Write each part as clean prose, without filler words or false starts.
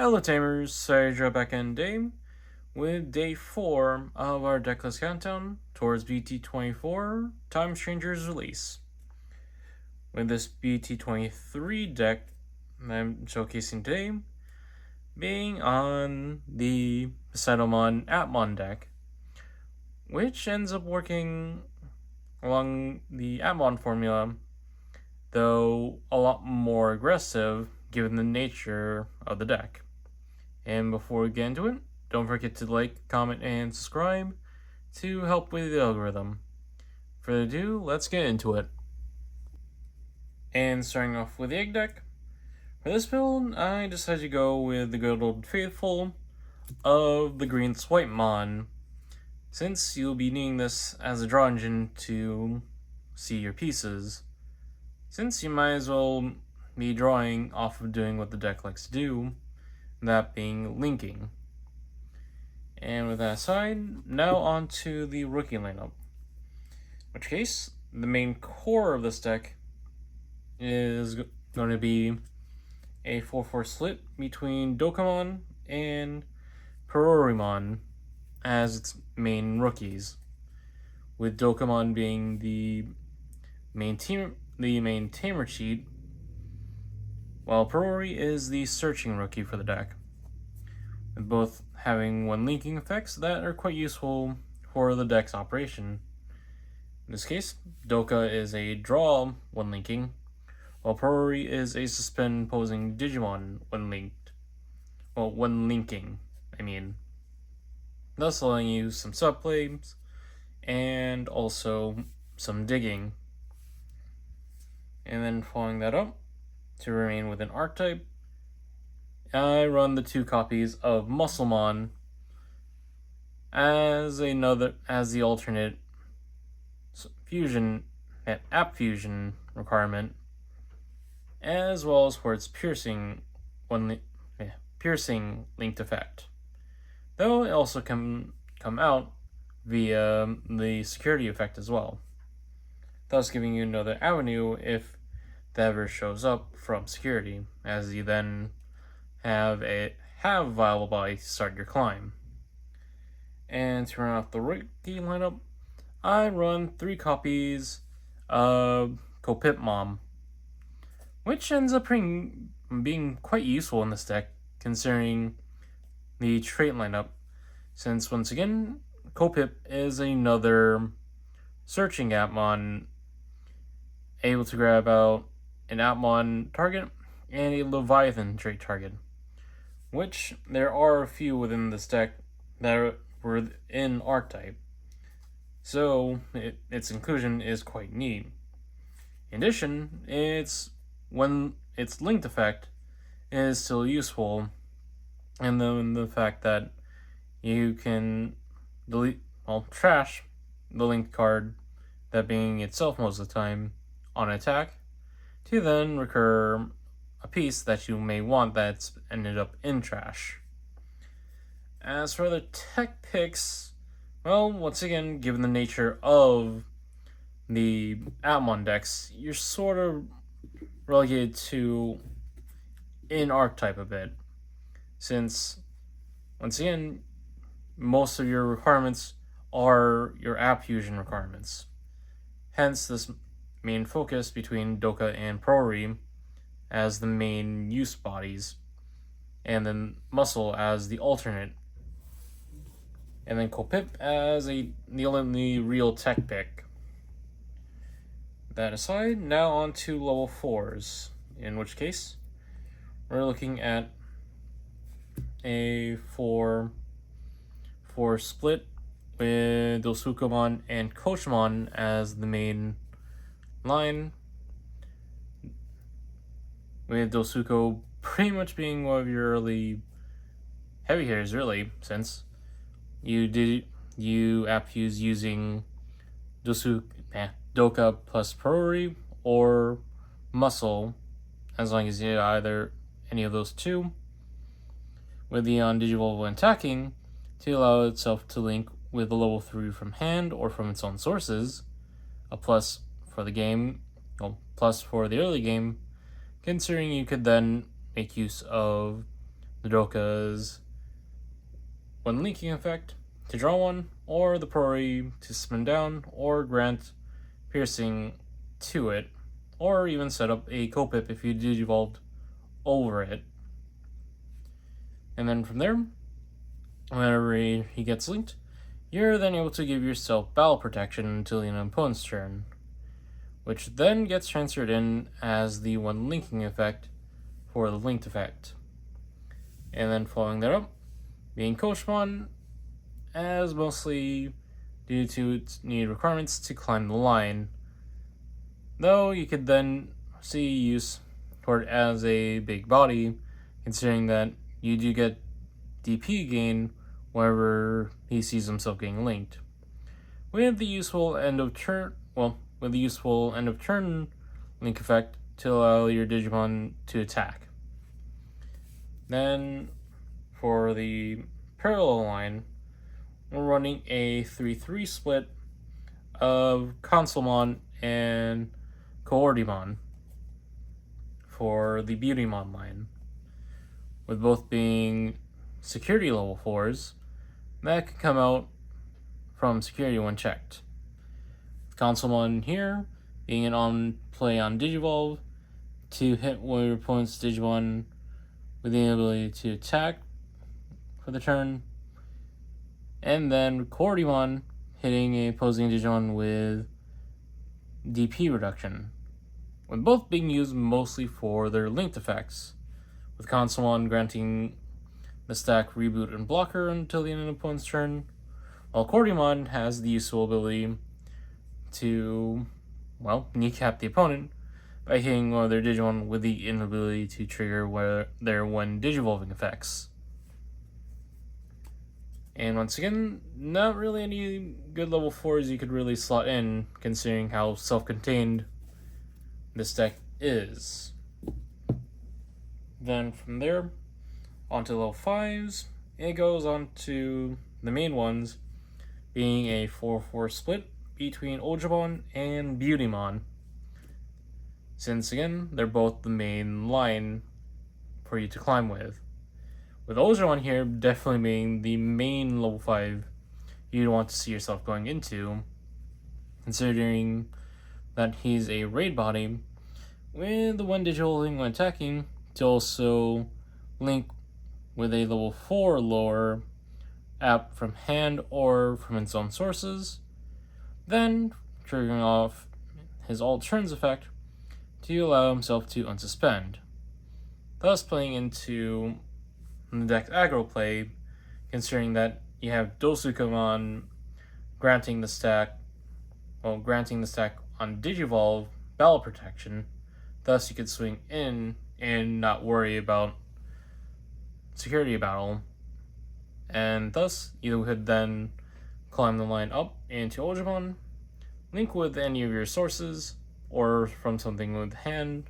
Hello Tamers, Sarja back in day with day 4 of our decklist countdown towards BT24 Time Stranger's release. With this BT23 deck that I'm showcasing today being on the Poseidomon Appmon deck, which ends up working along the Appmon formula, though a lot more aggressive given the nature of the deck. And before we get into it, don't forget to like, comment, and subscribe to help with the algorithm. Further ado, let's get into it. And starting off with the egg deck, for this build, I decided to go with the good old faithful of the green Poseidomon, since you'll be needing this as a draw engine to see your pieces, since you might as well be drawing off of doing what the deck likes to do, that being linking. And with that aside, now on to the rookie lineup. In which case, the main core of this deck is going to be a 4-4 split between Dokamon and Poseidomon as its main rookies, with Dokamon being the main tamer cheat, while Poseidomon is the searching rookie for the deck, with both having one linking effects that are quite useful for the deck's operation. In this case, Doka is a draw when linking, while Poseidomon is a suspend posing Digimon when linked. Well, when linking, thus allowing you some subplays and also some digging. And then following that up, to remain with an archetype, I run the 2 copies of Musclemon as the alternate fusion app fusion requirement, as well as for its piercing linked effect. Though it also can come out via the security effect as well, thus giving you another avenue if that ever shows up from security, as you then have viable body to start your climb. And to run off the rookie lineup, I run 3 copies of Poseidomon, which ends up being quite useful in this deck, considering the trait lineup, since once again, Poseidomon is another searching Appmon, able to grab out an Appmon target and a Leviathan trait target, which there are a few within this deck that were in archetype, so its inclusion is quite neat. In addition, its linked effect is still useful, and then the fact that you can trash the linked card, that being itself most of the time, on attack, to then recur a piece that you may want that's ended up in trash. As for the tech picks, well, once again, given the nature of the Appmon decks, you're sort of relegated to in archetype a bit, since once again, most of your requirements are your app fusion requirements. Hence this main focus between Doka and Poseidomon as the main use bodies, and then Muscle as the alternate, and then Poseidomon as the only real tech pick. That aside, now on to level 4s, in which case we're looking at a 4 split with Dokamon and Coachmon as the main line, with Dosuko pretty much being one of your early heavy hitters, really, since you app use using Doka plus Poseidomon or Muscle, as long as you either any of those 2, with the on-digital when attacking to allow itself to link with a level 3 from hand or from its own sources, a plus for the game, plus for the early game, considering you could then make use of the Doka's one linking effect to draw one, or the Prori to spin down, or grant piercing to it, or even set up a Kopip if you digivolved over it. And then from there, whenever he gets linked, you're then able to give yourself battle protection until an opponent's turn, which then gets transferred in as the one linking effect for the linked effect. And then following that up, being Coachmon, as mostly due to its need requirements to climb the line, though you could then see use for it as a big body, considering that you do get DP gain whenever he sees himself getting linked. With the useful end of turn link effect to allow your Digimon to attack. Then for the parallel line, we're running a 3-3 split of Consolemon and Coordimon for the Beautymon line, with both being security level 4s that can come out from security when checked. Consolemon here being an on play on Digivolve to hit one of your opponent's Digimon with the ability to attack for the turn, and then Coordimon hitting a opposing Digimon with DP reduction, with both being used mostly for their linked effects, with Consolemon granting the stack reboot and blocker until the end of the opponent's turn, while Coordimon has the useful ability to, kneecap the opponent by hitting one of their Digimon with the inability to trigger their when Digivolving effects. And once again, not really any good level 4s you could really slot in, considering how self-contained this deck is. Then from there, onto level 5s, it goes on to the main ones, being a 4-4 split between Ojabon and Beautymon, since again, they're both the main line for you to climb with. With Ojabon here definitely being the main level 5 you'd want to see yourself going into, considering that he's a raid body with the one digital link when attacking to also link with a level 4 lore app from hand or from its own sources, then triggering off his alt turns effect to allow himself to unsuspend, thus playing into the deck's aggro play, considering that you have Dokamon granting the stack on Digivolve battle protection, thus you could swing in and not worry about security battle, and thus you could then climb the line up into Ojabon, link with any of your sources or from something with hand,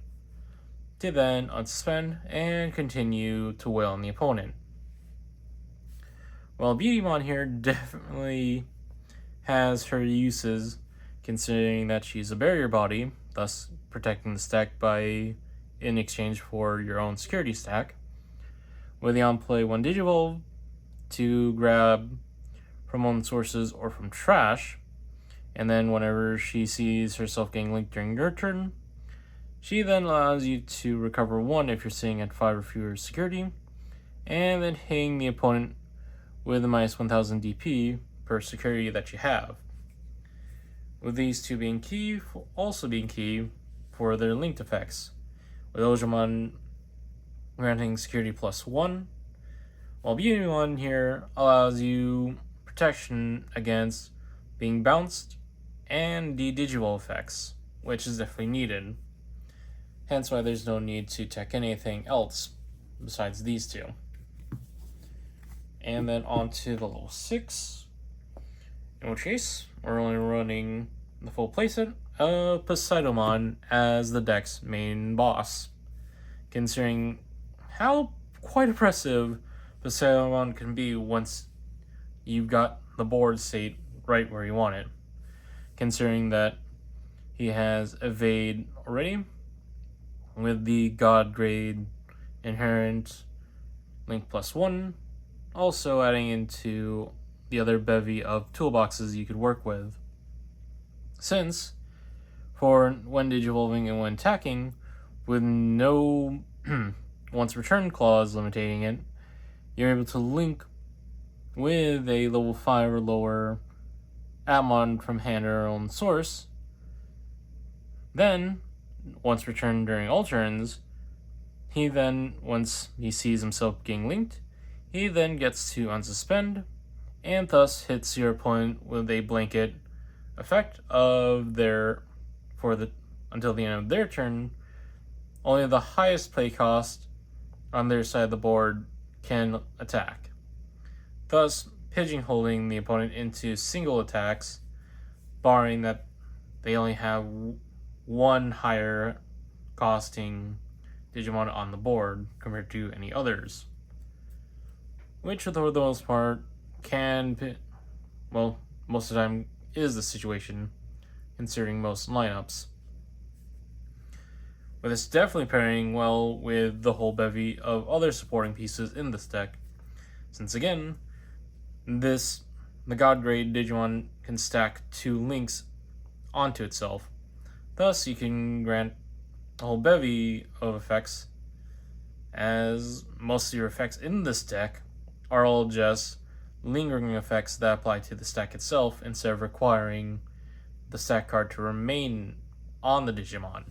to then unsuspend and continue to wail on the opponent. Well, Beautymon here definitely has her uses, considering that she's a barrier body, thus protecting the stack in exchange for your own security stack, with the on-play one Digivolve to grab from own sources or from trash, and then whenever she sees herself getting linked during your turn, she then allows you to recover 1 if you're sitting at 5 or fewer security, and then hitting the opponent with a minus 1000 DP per security that you have. With these two being key, also being key for their linked effects, with Ojamon granting security +1, while Beautymon here allows you protection against being bounced and the digital effects, which is definitely needed. Hence why there's no need to tech anything else besides these two. And then on to the level 6, in which case we're only running the full playset of Poseidomon as the deck's main boss, considering how quite oppressive Poseidomon can be once you've got the board state right where you want it, considering that he has evade already, with the god grade inherent link +1, also adding into the other bevy of toolboxes you could work with. Since, for when digivolving and when attacking, with no once return clause limiting it, you're able to link with a level 5 or lower Appmon from hand or own source. Then, once returned during all turns, he then, once he sees himself getting linked, he then gets to unsuspend, and thus hits your opponent with a blanket effect of their until the end of their turn. Only the highest play cost on their side of the board can attack, thus pigeonholing the opponent into single attacks, barring that they only have one higher costing Digimon on the board compared to any others. Which, for the most part, most of the time is the situation, considering most lineups. But it's definitely pairing well with the whole bevy of other supporting pieces in this deck, since again, the God Grade Digimon can stack 2 links onto itself. Thus, you can grant a whole bevy of effects, as most of your effects in this deck are all just lingering effects that apply to the stack itself instead of requiring the stack card to remain on the Digimon.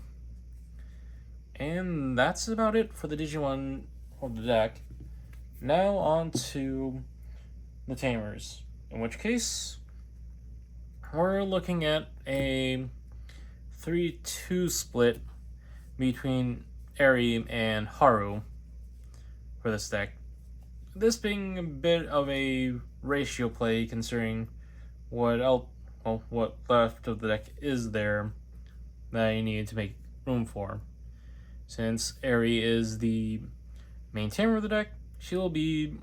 And that's about it for the Digimon of the deck. Now on to the Tamers, in which case we're looking at a 3-2 split between Eri and Haru for this deck. This being a bit of a ratio play, considering what left of the deck is there that you need to make room for. Since Eri is the main tamer of the deck, she will be,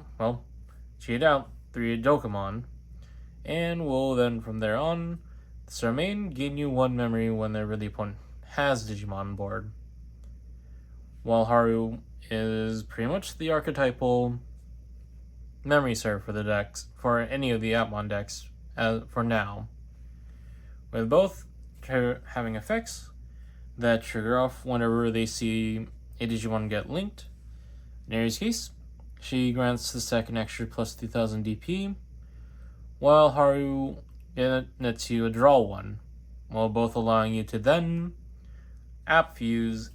cheat out 3 Dokamon, and will then from there on, remain, gain you 1 memory whenever the opponent has Digimon on board. While Haru is pretty much the archetypal memory serve for the decks, for any of the Appmon decks, for now. With both having effects that trigger off whenever they see a Digimon get linked. In Eri's case, she grants the deck an extra plus 2000 DP, while Haru nets you a draw 1, while both allowing you to then app fuse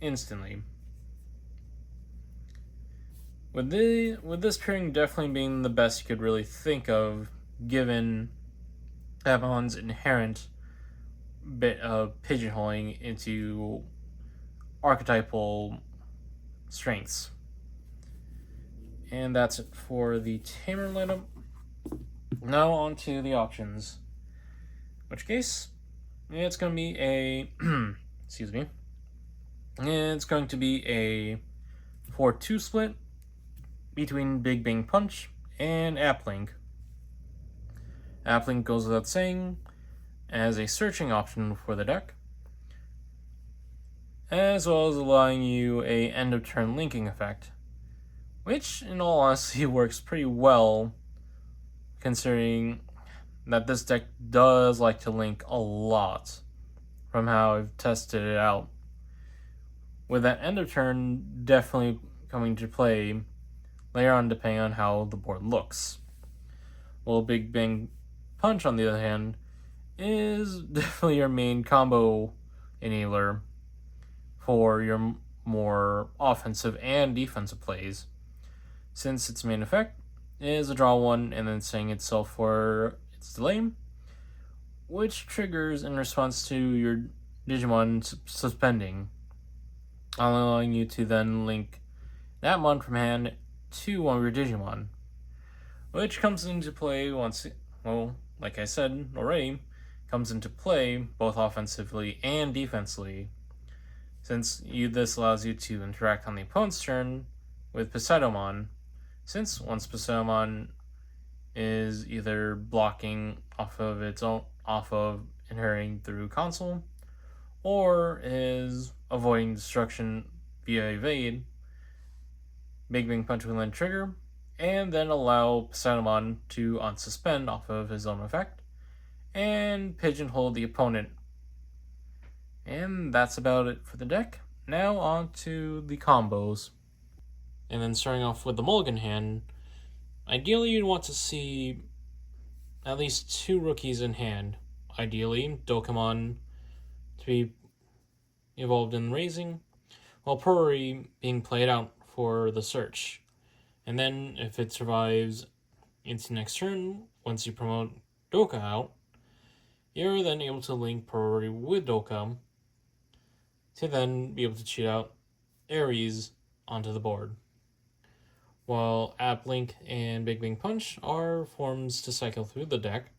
instantly. With this pairing definitely being the best you could really think of, given Appmon's inherent bit of pigeonholing into archetypal strengths. And that's it for the Tamer lineup. Now on to the options. In which case, it's going to be a it's going to be a 4-2 split between Big Bang Punch and Applink. Applink goes without saying as a searching option for the deck, as well as allowing you a end of turn linking effect, which in all honesty works pretty well, considering that this deck does like to link a lot from how I've tested it out, with that end of turn definitely coming to play later on depending on how the board looks. While Big Bang Punch, on the other hand, is definitely your main combo enabler for your more offensive and defensive plays, since its main effect is a draw 1 and then setting itself for its delay, which triggers in response to your Digimon suspending, allowing you to then link that mon from hand to one of your Digimon, which comes into play like I said already, comes into play both offensively and defensively, since this allows you to interact on the opponent's turn with Poseidomon, since once Poseidomon is either blocking off of inheriting through console, or is avoiding destruction via evade, Big Bang Punch will then trigger, and then allow Poseidomon to unsuspend off of his own effect, and pigeonhole the opponent. And that's about it for the deck. Now on to the combos. And then starting off with the mulligan hand, ideally you'd want to see at least 2 rookies in hand. Ideally, Dokamon to be evolved in raising, while Prori being played out for the search. And then, if it survives into next turn, once you promote Doka out, you're then able to link Prori with Doka to then be able to cheat out Ares onto the board. While Applink and Big Bang Punch are forms to cycle through the deck,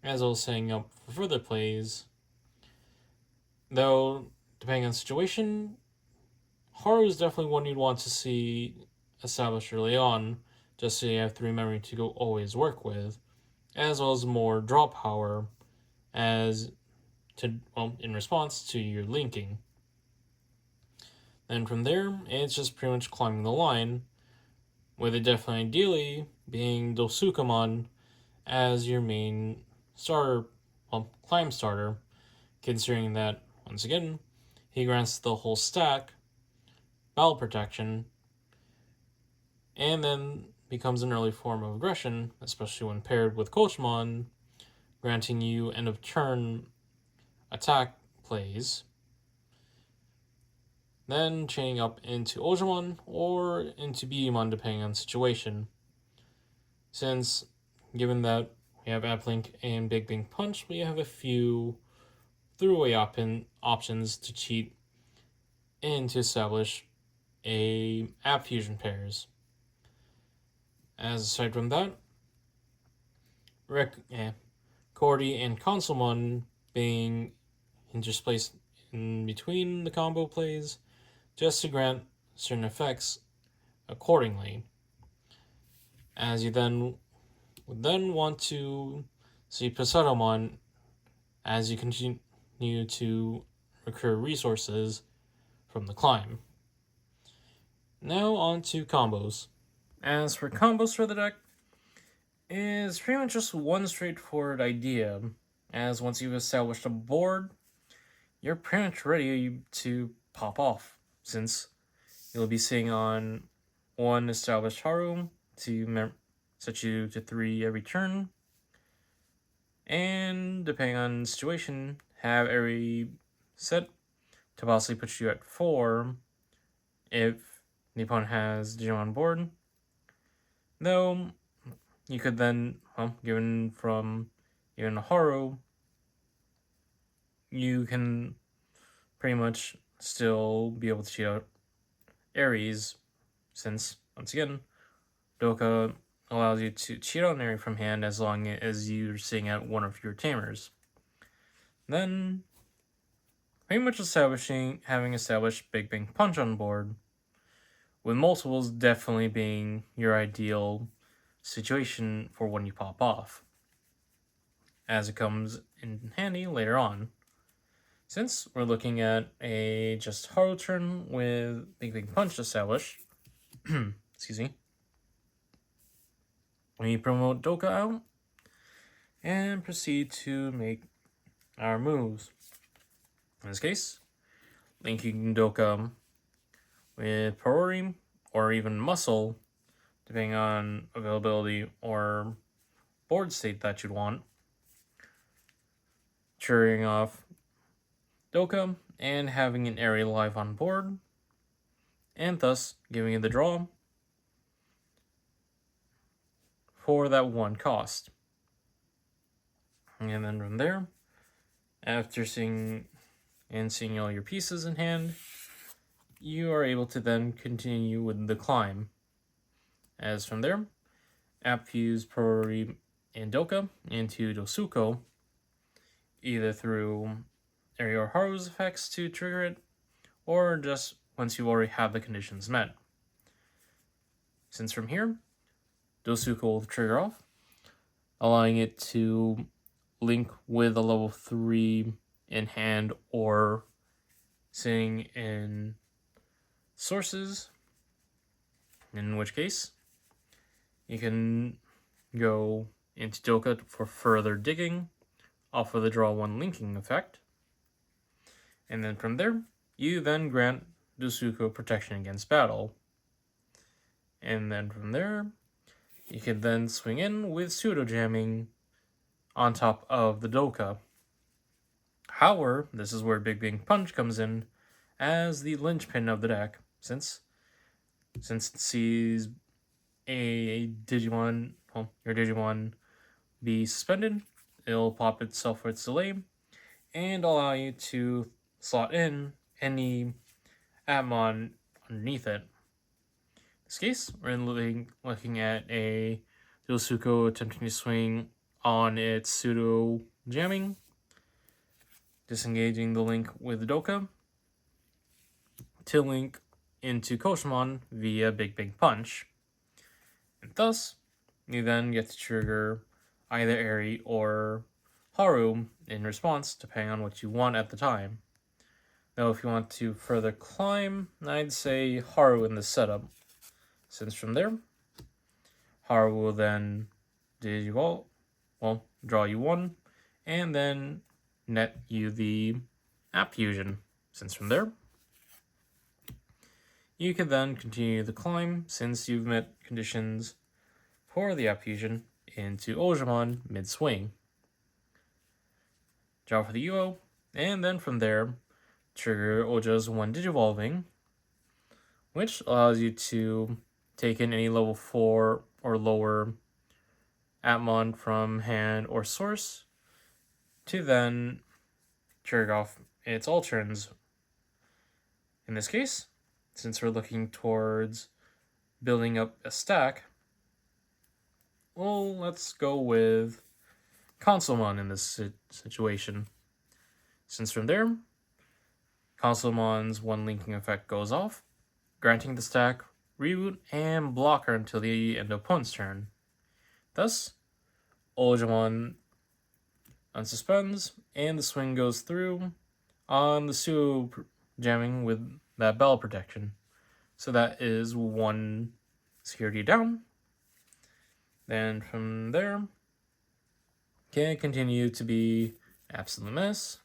as well as setting up for further plays. Though, depending on the situation, Haru is definitely one you'd want to see established early on, just so you have 3 memory to go always work with, as well as more draw power in response to your linking. Then from there, it's just pretty much climbing the line, with it definitely ideally being Dokamon as your main starter, climb starter, considering that, once again, he grants the whole stack, battle protection, and then becomes an early form of aggression, especially when paired with Coachmon, granting you end of turn attack plays. Then chaining up into Ojamon or into Bimon depending on the situation. Since, given that we have Applink and Big Bang Punch, we have a few throughway options to cheat and to establish a app fusion pairs. As aside from that, Cordy and Consolemon being interspaced in between the combo plays just to grant certain effects accordingly. As you would then want to see Poseidomon as you continue to recur resources from the climb. Now on to combos. As for combos for the deck, it's pretty much just one straightforward idea, as once you've established a board, you're pretty much ready to pop off, since you'll be sitting on one established Haru to set you to 3 every turn, and depending on the situation, have every set to possibly put you at 4 if the opponent has Digimon on board. Though, you could then, given a Haru, you can pretty much still be able to cheat out Ares, since, once again, Doka allows you to cheat out an Ares from hand as long as you're sitting at 1 or fewer tamers. Then, pretty much having established Big Bang Punch on board, with multiples definitely being your ideal situation for when you pop off, as it comes in handy later on. Since we're looking at a just Haru turn with Big Bang Punch established, excuse me, we promote Doka out and proceed to make our moves. In this case, linking Doka with Priori or even Muscle, depending on availability or board state that you'd want, triggering off Doka and having an area live on board, and thus giving you the draw for that 1 cost. And then from there, after seeing all your pieces in hand, you are able to then continue with the climb. As from there, app fuse Priori and Doka into Dosuko, either through Area or Haru's effects to trigger it, or just once you already have the conditions met. Since from here, Dosuko will trigger off, allowing it to link with a level 3 in hand or sitting in sources, in which case you can go into Doka for further digging off of the draw 1 linking effect. And then from there, you then grant Dosuko protection against battle. And then from there, you can then swing in with pseudo jamming on top of the Doka. However, this is where Big Bang Punch comes in as the linchpin of the deck, since it sees a Digimon, well, your Digimon be suspended, it'll pop itself for its delay, and allow you to slot in any Appmon underneath it. In this case, we're looking at a Dosuko attempting to swing on its pseudo jamming, disengaging the link with Doka to link into Poseidomon via Big Bang Punch. And thus, you then get to trigger either Eri or Haru in response, depending on what you want at the time. Now, if you want to further climb, I'd say Haru in the setup, since from there, Haru will then draw you 1, and then net you the App Fusion, since from there, you can then continue the climb, since you've met conditions for the App Fusion into Ojamon mid-swing. Draw for the UO, and then from there, trigger Oja's 1 Digivolving, which allows you to take in any level 4 or lower Appmon from hand or source, to then trigger off its all turns. In this case, since we're looking towards building up a stack, well, let's go with Consolemon in this situation. Since from there, Consolemon's 1 linking effect goes off, granting the stack reboot and blocker until the end of opponent's turn. Thus, Ojamon unsuspends, and the swing goes through on the pseudo jamming with that bell protection. So that is 1 security down. Then from there, can continue to be absolute mess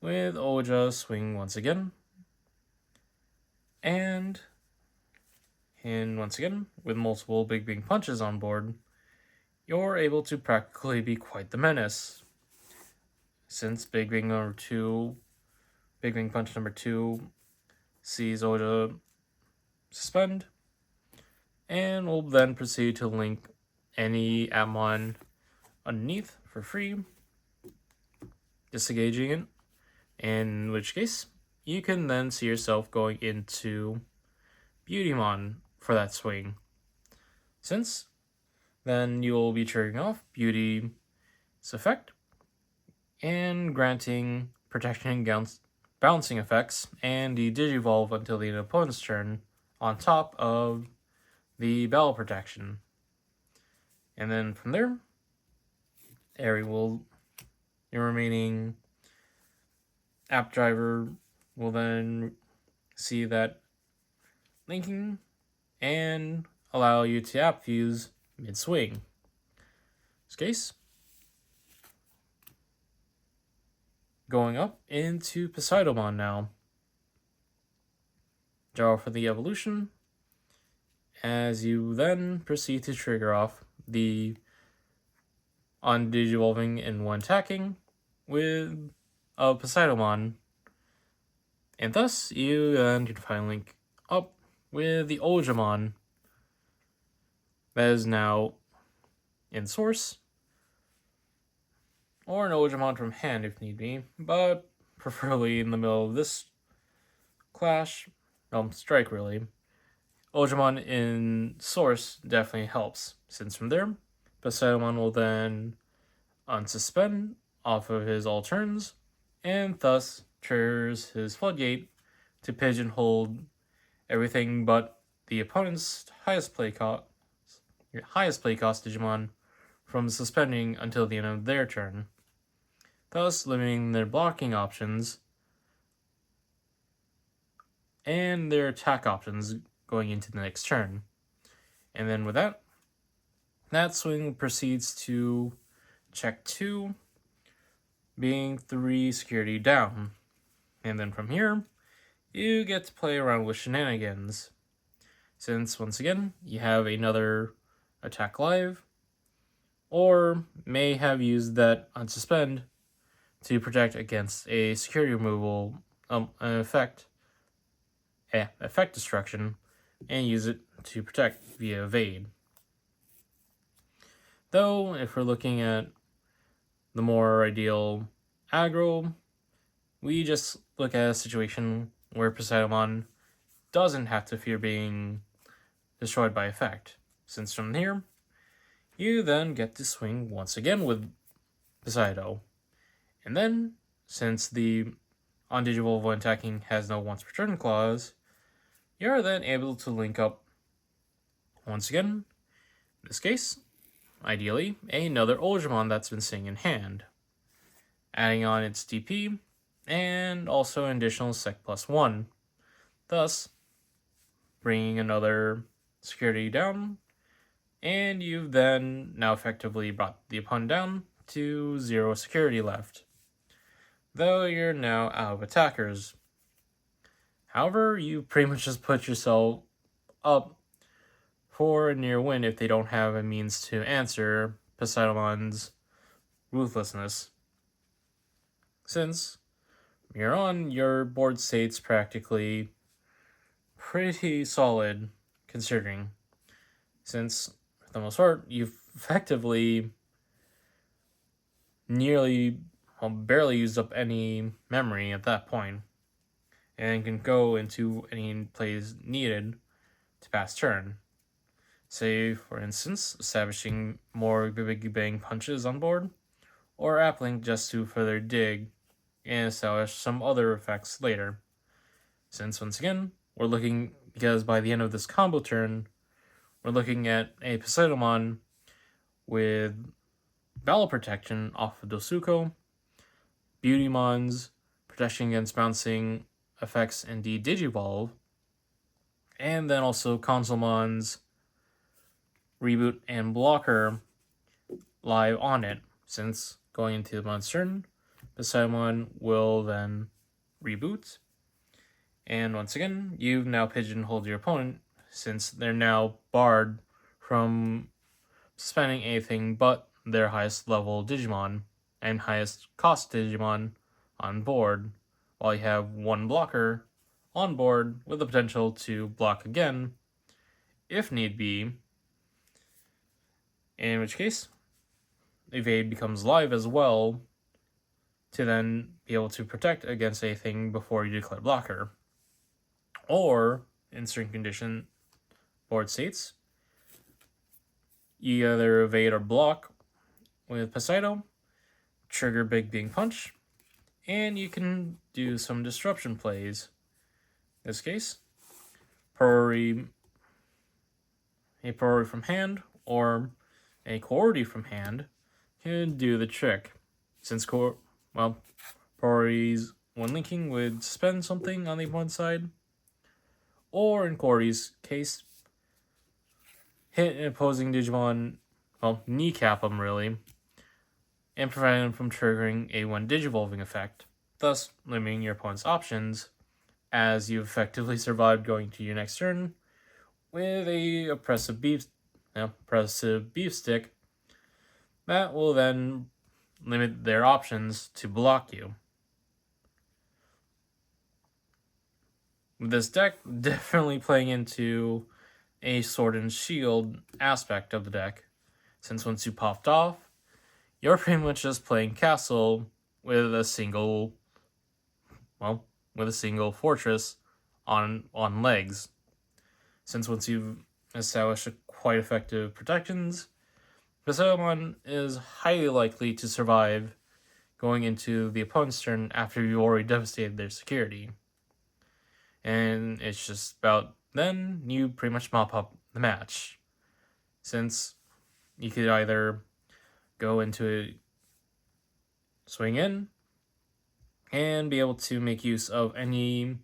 with Oja swing once again. And once again, with multiple Big Bang Punches on board, you're able to practically be quite the menace. Since Big Bang Punch number 2 sees Oja suspend, and will then proceed to link any Appmon underneath for free, disengaging it, in which case you can then see yourself going into Beautymon for that swing. Since then you'll be triggering off Beauty's effect and granting protection against bouncing effects and the Digivolve until the opponent's turn on top of the Battle Protection. And then from there, your remaining app driver will then see that linking and allow you to app fuse mid-swing. In this case, going up into Poseidomon now. Draw for the evolution, as you then proceed to trigger off the undigivolving and 1 attacking with Poseidomon, and thus you then can finally link up with the Ojamon that is now in source, or an Ojamon from hand if need be, but preferably in the middle of this strike really. Ojamon in source definitely helps, since from there, Poseidomon will then unsuspend off of his all turns, and thus triggers his floodgate to pigeonhole everything but the opponent's highest play cost Digimon from suspending until the end of their turn, thus limiting their blocking options and their attack options going into the next turn. And then with that, that swing proceeds to check 2, being 3 security down. And then from here, you get to play around with shenanigans. Since, once again, you have another attack live, or may have used that unsuspend to protect against a security removal effect destruction, and use it to protect via evade. Though, if we're looking at the more ideal aggro, we just look at a situation where Poseidomon doesn't have to fear being destroyed by effect, since from here, you then get to swing once again with Poseido. And then, since the on-digivolve when attacking has no once per turn clause, you're then able to link up, once again, in this case, ideally, another Ultramon that's been sitting in hand, adding on its DP, and also an additional Sec +1, thus bringing another security down, and you've then now effectively brought the opponent down to 0 security left, though you're now out of attackers. However, you pretty much just put yourself up for a near win if they don't have a means to answer Poseidomon's ruthlessness. Since from here on, your board state's practically pretty solid, considering, since for the most part, you've effectively barely used up any memory at that point, and can go into any plays needed to pass turn. Say, for instance, establishing more big bang punches on board, or appling just to further dig and establish some other effects later. Since, once again, we're looking, because by the end of this combo turn, we're looking at a Poseidomon with Battle Protection off of Dosuko, Beautymons, protection against bouncing effects and Digivolve, and then also Consolemon's Reboot and Blocker live on it, since going into the month's turn, Poseidomon will then reboot. And once again, you've now pigeonholed your opponent, since they're now barred from suspending anything but their highest level Digimon and highest cost Digimon on board, while you have one blocker on board with the potential to block again, if need be, in which case, evade becomes live as well, to then be able to protect against anything before you declare blocker. Or, in certain condition board states, you either evade or block with Poseido, trigger Big Being Punch, and you can do some disruption plays. In this case, a Priori from hand, or a Coordi from hand can do the trick. Since Priori's when linking would suspend something on the opponent's side, or in Coordi's case, hit an opposing Digimon, kneecap them really, and prevent them from triggering a one Digivolving effect, thus limiting your opponent's options, as you effectively survived going to your next turn with a oppressive beef stick that will then limit their options to block you. With this deck definitely playing into a sword and shield aspect of the deck, since once you popped off, you're pretty much just playing castle with a single fortress on legs. Since once you've established quite effective protections, Poseidomon is highly likely to survive going into the opponent's turn after you've already devastated their security. And it's just about then you pretty much mop up the match, since you could either go into a swing in and be able to make use of any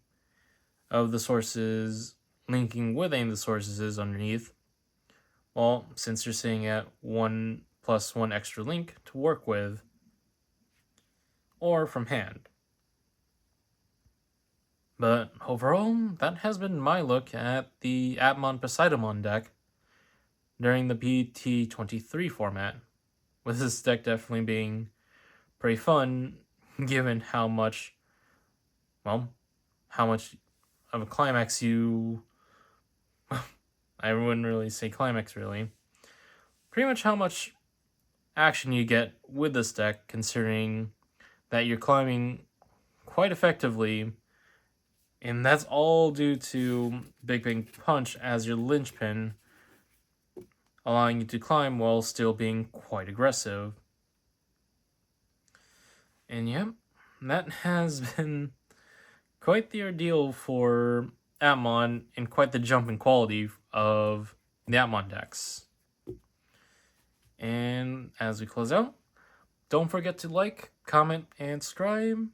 of the sources linking with any of the sources underneath, well, since you're sitting at 1+1 extra link to work with, or from hand. But overall, that has been my look at the Appmon Poseidomon deck during the BT23 format, with this deck definitely being pretty fun given how much of a climax you. I wouldn't really say climax, really. Pretty much how much action you get with this deck, considering that you're climbing quite effectively, and that's all due to Big Bang Punch as your linchpin, allowing you to climb while still being quite aggressive. And yep, that has been quite the ordeal for Appmon and quite the jump in quality of the Appmon decks. And as we close out, don't forget to like, comment, and subscribe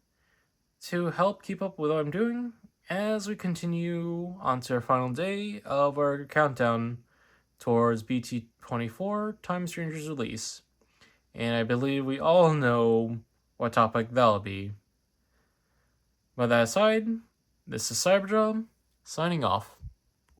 to help keep up with what I'm doing as we continue on to our final day of our countdown towards BT24 Time Stranger's release. And I believe we all know what topic that'll be. With that aside, this is Cyberdrum, signing off.